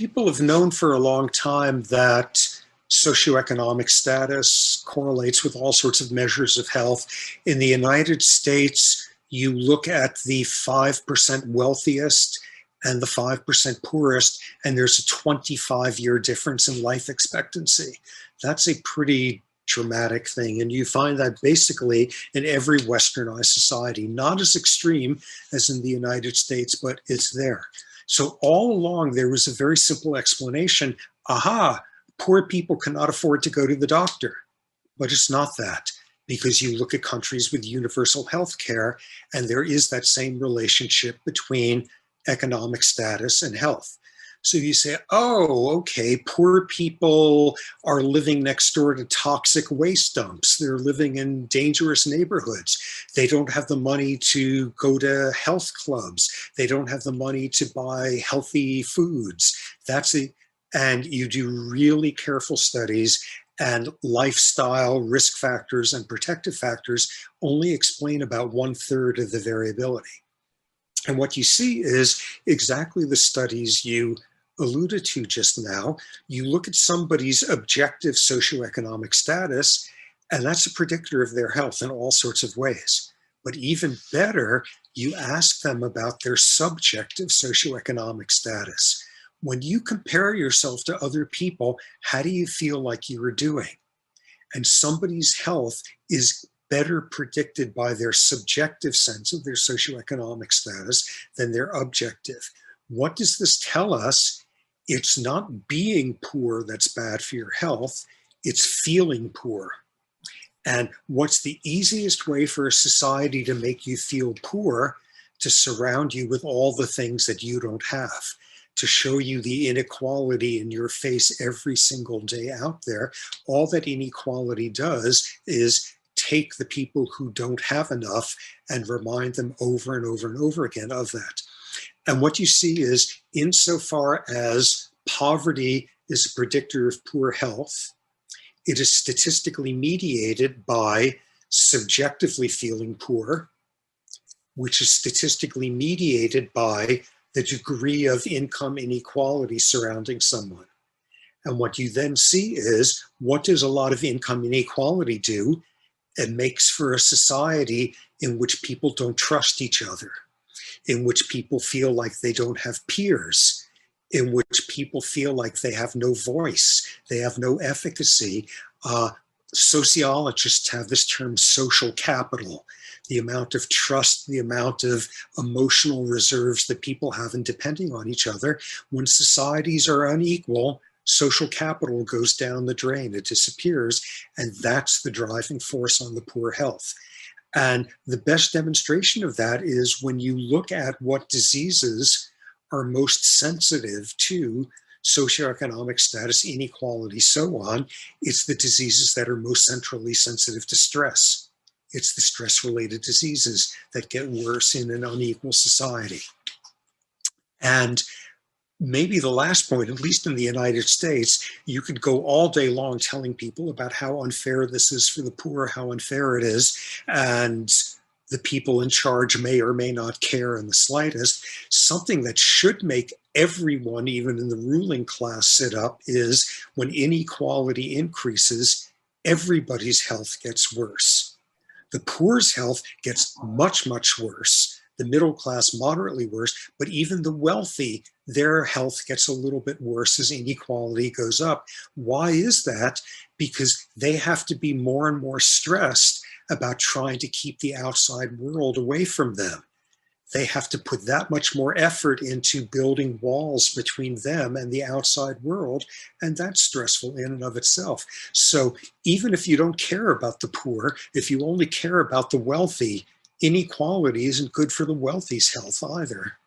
People have known for a long time that socioeconomic status correlates with all sorts of measures of health. In the United States, you look at the 5% wealthiest and the 5% poorest, and there's a 25-year difference in life expectancy. That's a pretty dramatic thing, and you find that basically in every westernized society, not as extreme as in the United States, but it's there. So all along, there was a very simple explanation. Aha, poor people cannot afford to go to the doctor. But it's not that, because you look at countries with universal health care, and there is that same relationship between economic status and health. So you say, oh, okay, poor people are living next door to toxic waste dumps. They're living in dangerous neighborhoods. They don't have the money to go to health clubs. They don't have the money to buy healthy foods. And you do really careful studies, and lifestyle, risk factors, and protective factors only explain about 1/3 of the variability. And what you see is exactly the studies you alluded to just now. You look at somebody's objective socioeconomic status, and that's a predictor of their health in all sorts of ways. But even better, you ask them about their subjective socioeconomic status. When you compare yourself to other people, how do you feel like you are doing? And somebody's health is better predicted by their subjective sense of their socioeconomic status than their objective. What does this tell us? It's not being poor that's bad for your health, it's feeling poor. And what's the easiest way for a society to make you feel poor? To surround you with all the things that you don't have, to show you the inequality in your face every single day out there. All that inequality does is take the people who don't have enough and remind them over and over and over again of that. And what you see is, insofar as poverty is a predictor of poor health, it is statistically mediated by subjectively feeling poor, which is statistically mediated by the degree of income inequality surrounding someone. And what you then see is, what does a lot of income inequality do? It makes for a society in which people don't trust each other, in which people feel like they don't have peers, in which people feel like they have no voice, they have no efficacy. Sociologists have this term social capital, the amount of trust, the amount of emotional reserves that people have in depending on each other. When societies are unequal, social capital goes down the drain, it disappears, and that's the driving force on the poor health. And the best demonstration of that is when you look at what diseases are most sensitive to socioeconomic status, inequality, so on. It's the diseases that are most centrally sensitive to stress. It's the stress-related diseases that get worse in an unequal society. And maybe the last point, at least in the United States, you could go all day long telling people about how unfair this is for the poor, how unfair it is, and the people in charge may or may not care in the slightest. Something that should make everyone, even in the ruling class, sit up is when inequality increases, everybody's health gets worse. The poor's health gets much, much worse. The middle class, moderately worse, but even the wealthy, their health gets a little bit worse as inequality goes up. Why is that? Because they have to be more and more stressed about trying to keep the outside world away from them. They have to put that much more effort into building walls between them and the outside world, and that's stressful in and of itself. So even if you don't care about the poor, if you only care about the wealthy, inequality isn't good for the wealthy's health either.